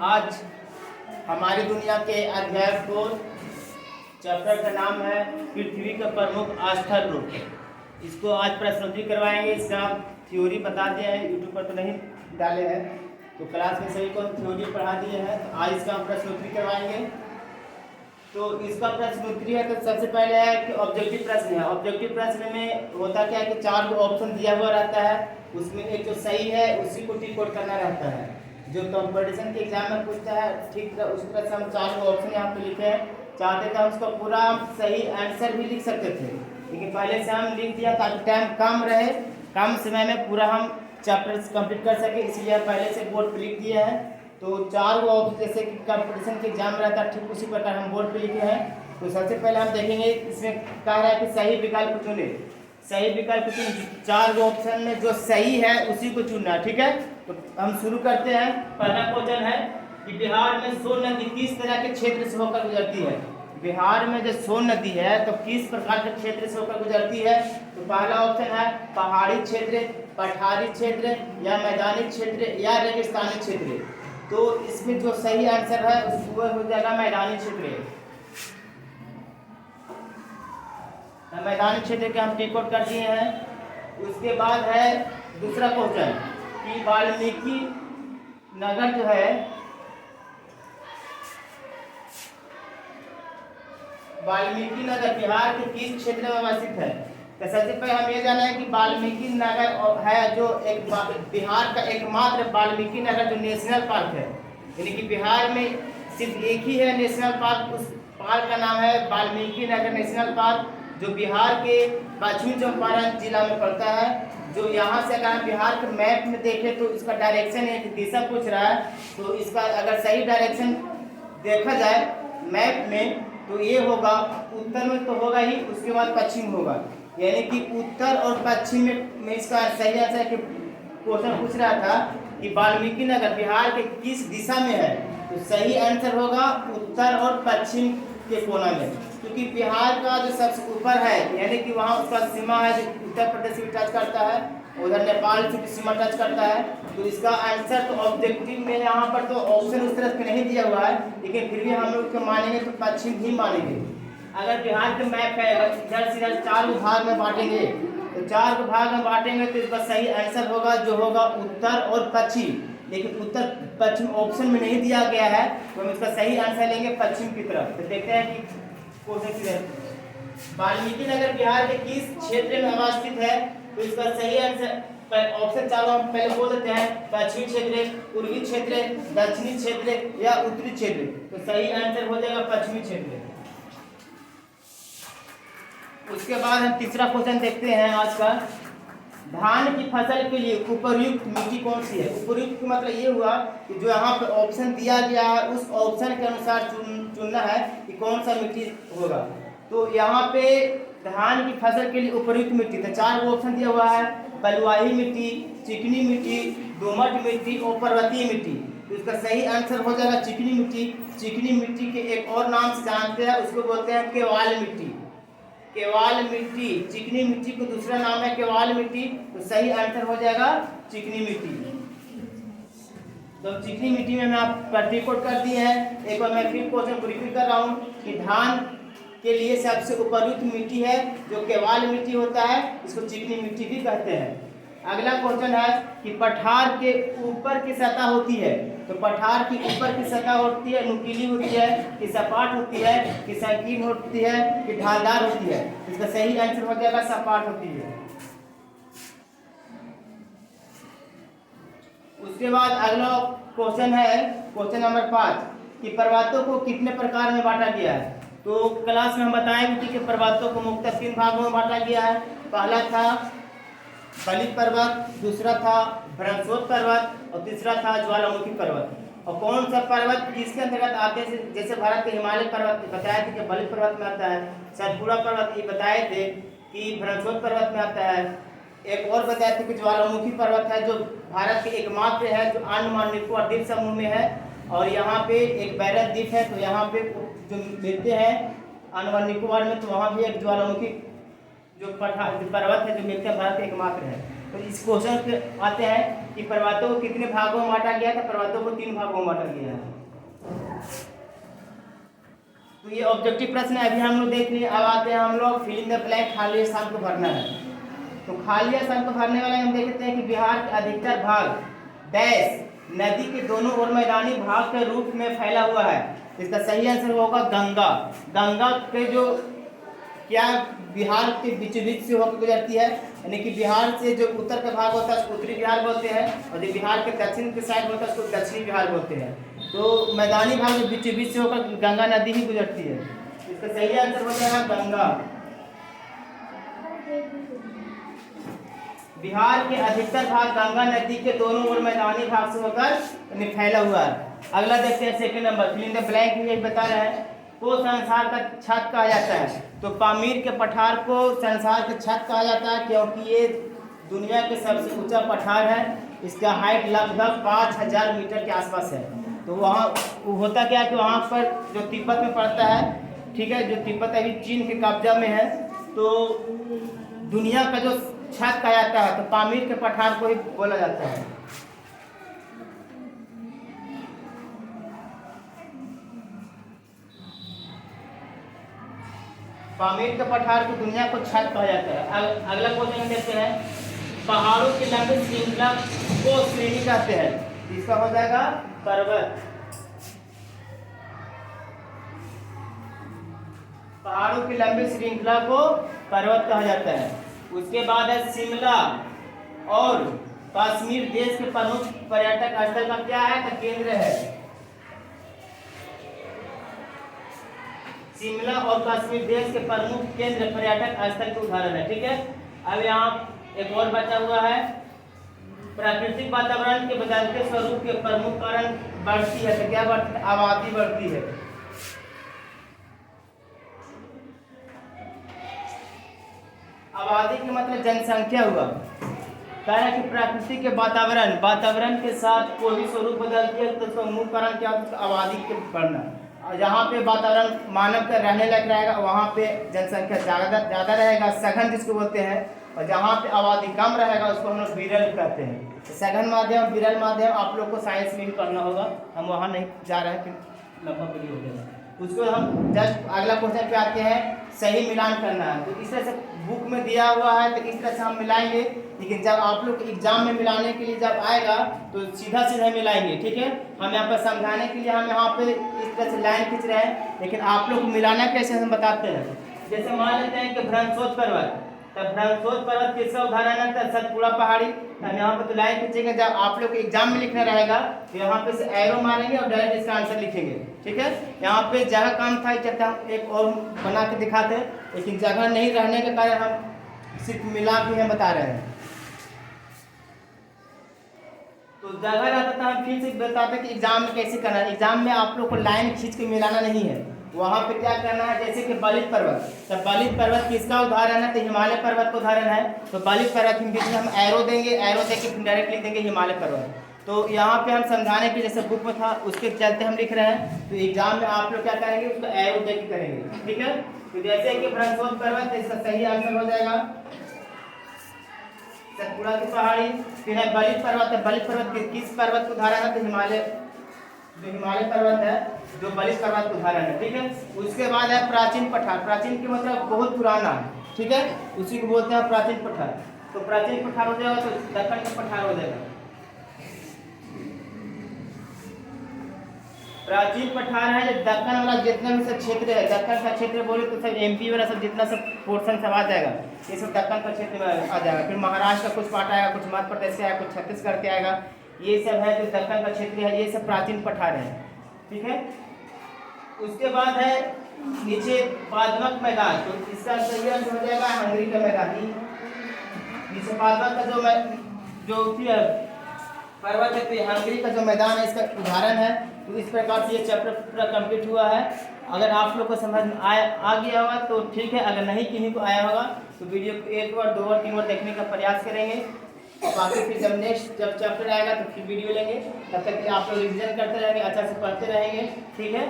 आज हमारी दुनिया के अध्याय 4 चैप्टर का नाम है पृथ्वी का प्रमुख आस्थल रूप। इसको आज प्रश्नोत्तरी करवाएंगे। इसका थ्योरी बता दिया है, यूट्यूब पर तो नहीं डाले हैं, तो क्लास में सभी को थ्योरी पढ़ा दिए हैं। तो आज इसका हम प्रश्नोत्तरी करवाएंगे। तो इसका प्रश्नोत्तरी है तो सबसे पहले है कि ऑब्जेक्टिव प्रश्न है। ऑब्जेक्टिव प्रश्न में होता क्या है कि 4 ऑप्शन दिया हुआ रहता है, उसमें एक जो सही है उसी को टिक आउट करना रहता है। जो कंपटीशन के एग्जाम में पूछता है ठीक उसी तरह से हम 4 ऑप्शन यहाँ पे लिखे हैं। चाहते थे हम उसका पूरा सही आंसर भी लिख सकते थे, लेकिन पहले से हम लिख दिया ताकि टाइम कम रहे, कम समय में पूरा हम चैप्टर कंप्लीट कर सके, इसलिए पहले से बोर्ड पर लिख दिया है। तो 4 ऑप्शन जैसे कि कंपटीशन के एग्जाम रहता है ठीक उसी प्रकार हम बोर्ड पे लिखे हैं। तो सबसे पहले हम देखेंगे इसमें कह रहा है कि सही विकल्प चुने। सही विकल्प चुन 4 ऑप्शन में जो सही है उसी को चुनना, ठीक है। तो हम शुरू करते हैं। पहला क्वेश्चन है कि बिहार में सोन नदी किस तरह के क्षेत्र से होकर गुजरती है। बिहार में जो सोन नदी है तो किस प्रकार के क्षेत्र से होकर गुजरती है। तो पहला ऑप्शन है पहाड़ी क्षेत्र, पठारी क्षेत्र या मैदानी क्षेत्र या रेगिस्तानी क्षेत्र। तो इसमें जो सही आंसर है वो हो जाएगा मैदानी क्षेत्र। मैदानी क्षेत्र के हम टिक आउट कर दिए हैं। उसके बाद है दूसरा क्वेश्चन कि वाल्मीकि नगर जो है, वाल्मीकि नगर बिहार के किस क्षेत्र में अवस्थित है। तो सबसे पहले हम ये जाना है कि वाल्मीकि नगर है जो एक बिहार का एकमात्र वाल्मीकि नगर जो नेशनल पार्क है, यानी कि बिहार में सिर्फ एक ही है नेशनल पार्क। उस पार्क का नाम है वाल्मीकि नगर नेशनल पार्क, जो बिहार के पश्चिमी चंपारण जिला में पड़ता है। जो यहाँ से अगर हम बिहार के मैप में देखें तो इसका डायरेक्शन है, दिशा पूछ रहा है, तो इसका अगर सही डायरेक्शन देखा जाए मैप में तो ये होगा, उत्तर में तो होगा ही, उसके बाद पश्चिम होगा, यानी कि उत्तर और पश्चिम में इसका सही आंसर है कि क्वेश्चन पूछ रहा था कि वाल्मीकि नगर बिहार के किस दिशा में है। तो सही आंसर होगा उत्तर और पश्चिम के कोना में, क्योंकि बिहार का जो सबसे ऊपर है यानी कि वहाँ उसका सीमा है जो उत्तर प्रदेश भी टच करता है, उधर नेपाल से भी सीमा टच करता है। तो इसका आंसर तो ऑब्जेक्टिव में यहाँ पर तो ऑप्शन उस तरह से नहीं दिया हुआ है, लेकिन फिर भी हम लोग को मानेंगे तो पश्चिम ही मानेंगे। अगर बिहार का मैप है इधर से इधर 4 भाग में बांटेंगे तो 4 भाग में बांटेंगे तो इसका सही आंसर होगा जो होगा उत्तर और पश्चिम, लेकिन उत्तर पश्चिम ऑप्शन में नहीं दिया गया है, तो हम इसका सही आंसर लेंगे पश्चिम की तरफ। तो देखते हैं कि वाल्मीकि नगर बिहार के किस क्षेत्र में अवस्थित है। तो इसका सही आंसर ऑप्शन 4 हम पहले बोल देते हैं, पश्चिमी क्षेत्र, पूर्वी क्षेत्र, दक्षिणी क्षेत्र या उत्तरी क्षेत्र। तो सही आंसर हो जाएगा पश्चिमी क्षेत्र। उसके बाद हम तीसरा क्वेश्चन देखते हैं आज का। धान की फसल के लिए उपयुक्त मिट्टी कौन सी है। उपयुक्त मतलब ये हुआ कि जो यहाँ पे ऑप्शन दिया गया है उस ऑप्शन के अनुसार चुनना है कि कौन सा मिट्टी होगा। तो यहाँ पे धान की फसल के लिए उपयुक्त मिट्टी तो 4 ऑप्शन दिया हुआ है, बलुआही मिट्टी, चिकनी मिट्टी, दोमट मिट्टी और पर्वतीय मिट्टी। तो इसका सही आंसर हो जाएगा चिकनी मिट्टी। चिकनी मिट्टी के एक और नाम से जानते हैं, उसको बोलते हैं केवाल मिट्टी। केवाल मिट्टी, चिकनी मिट्टी को दूसरा नाम है केवाल मिट्टी। तो सही आंसर हो जाएगा चिकनी मिट्टी। तो चिकनी मिट्टी में आप टिक आउट कर दिए हैं। एक बार मैं फिर क्वेश्चन को रिपीट कर रहा हूँ कि धान के लिए सबसे उपयुक्त मिट्टी है जो केवाल मिट्टी होता है, इसको चिकनी मिट्टी भी कहते हैं। अगला क्वेश्चन है कि पठार के ऊपर की सतह होती है। तो पठार की ऊपर की सतह होती है नुकीली होती है कि सपाट होती है कि संकीर्ण होती है कि ढालदार होती है। इसका सही आंसर हो जाएगा सपाट होती है। उसके बाद अगला क्वेश्चन है क्वेश्चन नंबर 5 कि पर्वतों को कितने प्रकार में बांटा गया है। तो क्लास में हम बताएंगे कि पर्वतों को मुख्यतः 3 भागों में बांटा गया है। पहला था बलि पर्वत, दूसरा था ब्रह्मोत्तर पर्वत और तीसरा था ज्वालामुखी पर्वत। और कौन सा पर्वत इसके अंतर्गत आते हैं, जैसे भारत के हिमालय पर्वत बताए थे कि बलि पर्वत में आता है, सतपुड़ा पर्वत ये बताए थे कि ब्रह्मोत्तर पर्वत में आता है, एक और बताए थे कि ज्वालामुखी पर्वत है जो भारत के एकमात्र है जो अंडमान निकोबार द्वीप समूह में है। और यहाँ पे एक बैरक द्वीप है, तो यहाँ पे जो मिलते हैं अंडमान निकोबार में, तो वहाँ भी एक ज्वालामुखी जो पर्वत है जो मिलते हैं भारत के एकमात्र है। तो इस क्वेश्चन पे आते हैं कि पर्वतों को कितने भागों में बांटा गया था। पर्वतों को 3 भागों में बांटा गया है। तो ये ऑब्जेक्टिव प्रश्न है, अभी हम लोग देख लिए। अब आते हैं हम लोग फिल इन द ब्लैंक, खाली स्थान को भरना है। तो खाली स्थान को भरने वाले हम देखते हैं कि बिहार के अधिकतर भाग डैश नदी के दोनों ओर मैदानी भाग के रूप में फैला हुआ है। इसका सही आंसर होगा गंगा। गंगा के जो क्या बिहार के बीच बीच से होकर गुजरती है, यानी कि बिहार से जो उत्तर का भाग होता है उसको उत्तरी बिहार बोलते हैं, और जो बिहार के दक्षिण के साइड होता है उसको दक्षिणी बिहार बोलते हैं। तो मैदानी भाग में बीच बीच से होकर गंगा नदी ही गुजरती है। इसका सही आंसर हो जाएगा गंगा। बिहार के अधिकतर भाग गंगा नदी के दोनों ओर मैदानी भाग से होकर फैला हुआ है। अगला देखते हैं second number, fill in the blank में बता रहे हैं को संसार का छत कहा जाता है। तो पामीर के पठार को संसार का छत कहा जाता है क्योंकि ये दुनिया के सबसे ऊंचा पठार है। इसका हाइट लगभग 5000 मीटर के आसपास है। तो वहाँ होता क्या है कि वहाँ पर जो तिब्बत में पड़ता है, ठीक है, जो तिब्बत अभी चीन के कब्जा में है, तो दुनिया का जो छत कहा जाता है तो पामीर के पठार को ही बोला जाता है। पामीर के पठार को दुनिया को छत कहा जाता है। अगला क्वेश्चन देखते हैं, पहाड़ों की लंबी श्रृंखला को श्रेणी कहते हैं। इसका हो जाएगा पर्वत। पहाड़ों की लंबी श्रृंखला को पर्वत कहा जाता है। उसके बाद है शिमला और कश्मीर देश के प्रमुख पर्यटक स्थल का क्या है, तो केंद्र है। शिमला और कश्मीर देश के प्रमुख केंद्र पर्यटक स्थल के उदाहरण है। ठीक है, अब यहाँ एक और बचा हुआ है, प्राकृतिक वातावरण के बदलते स्वरूप के प्रमुख कारण बढ़ती है। तो क्या बढ़ती है, आबादी बढ़ती है। आबादी का मतलब जनसंख्या हुआ। कह रहा है कि प्राकृतिक के वातावरण के साथ कोई भी स्वरूप बदलती है तो उसका मुख्य कारण क्या होता है, आबादी के बढ़ना। जहाँ पे वातावरण मानव का रहने लायक रहेगा वहाँ पे जनसंख्या ज़्यादा रहेगा, सघन जिसको बोलते हैं, और जहाँ पे आबादी कम रहेगा उसको हम लोग विरल कहते हैं। सघन माध्यम, विरल माध्यम आप लोग को साइंस में भी पढ़ना होगा, हम वहाँ नहीं जा रहे हैं, फिर लंबा पीढ़ी हो गया। उसको हम जस्ट अगला क्वेश्चन पे आते हैं, सही मिलान करना है। तो इस तरह से बुक में दिया हुआ है तो इस तरह से हम मिलाएंगे, लेकिन जब आप लोग एग्जाम में मिलाने के लिए जब आएगा तो सीधा सीधा मिलाएंगे। ठीक है, हम यहाँ पर समझाने के लिए हम यहाँ पे इस तरह से लाइन खींच रहे हैं, लेकिन आप लोग को मिलाना कैसे हम बताते हैं। जैसे मान लेते हैं कि भ्रंशोद पर्वत, तब भ्रंशोद पर्वत किसका उदाहरण है, सतपुड़ा पहाड़ी। हम यहाँ पर तो लाइन खींचेंगे, जब आप लोग एग्जाम में लिखना रहेगा तो यहाँ पे से एरो मारेंगे और डायरेक्ट इसका आंसर लिखेंगे। ठीक है, यहाँ पे जगह कम था, चलते हम एक और बना के दिखाते हैं, लेकिन जगह नहीं रहने के कारण हम सिर्फ मिला के हम बता रहे हैं। तो जगह रहता था हम फिर से बताते कि एग्जाम में कैसे करना है। एग्जाम में आप लोग को लाइन खींच के मिलाना नहीं है, वहाँ पे क्या करना है, जैसे कि बलित पर्वत, तब बलित पर्वत किसका उदाहरण है, तो हिमालय पर्वत का उदाहरण है। तो बलित पर्वत के बीच में हम एरो देंगे, एरो देके डायरेक्ट लिख देंगे हिमालय पर्वत। तो यहाँ पे हम समझाने के जैसे बुक में था उसके चलते हम लिख रहे हैं, तो एग्जाम में आप लोग क्या करेंगे, उसको एरो देके करेंगे। ठीक है, तो जैसे कि भ्रंशोद पर्वत, इसका सही आंसर हो जाएगा सतपुड़ा की पहाड़ी। फिर है बलित पर्वत, है बलित पर्वत किस पर्वत का उदाहरण है, तो हिमालय, जो हिमालय पर्वत है जो बलित पर्वत का उदाहरण है। ठीक है, उसके बाद है प्राचीन पठार। प्राचीन के मतलब बहुत पुराना, ठीक है, उसी को बोलते हैं प्राचीन पठार। तो प्राचीन पठार हो जाएगा तो दक्कन का पठार हो जाएगा। प्राचीन पठार है जो दक्कन वाला जितना भी सब क्षेत्र है, दक्कन का क्षेत्र बोले तो सब एमपी वाला सब जितना सब पोर्शन सब आ जाएगा, ये सब दक्कन का क्षेत्र में आ जाएगा। फिर महाराष्ट्र का कुछ पार्ट आएगा, कुछ मध्य प्रदेश से आएगा, कुछ छत्तीसगढ़ के आएगा, ये सब है जो दक्कन का क्षेत्र है, ये सब प्राचीन पठार है। ठीक है, उसके बाद है नीचे पादमक मैदान, तो इसका सही आंसर हो जाएगा हंगरी का मैदान। नीचे पादमक का जो पर्वत है तो हंगरी का जो मैदान है इसका उदाहरण है। तो इस प्रकार से ये चैप्टर पूरा कंप्लीट हुआ है। अगर आप लोग को समझ में आ गया होगा तो ठीक है, अगर नहीं किन्हीं को आया होगा तो वीडियो को एक बार, दो बार, तीन बार देखने का प्रयास करेंगे। बाकी फिर जब नेक्स्ट जब चैप्टर आएगा तो फिर वीडियो लेंगे, तब तक आप लोग रिविजन करते रहेंगे, अच्छा से पढ़ते रहेंगे। ठीक है।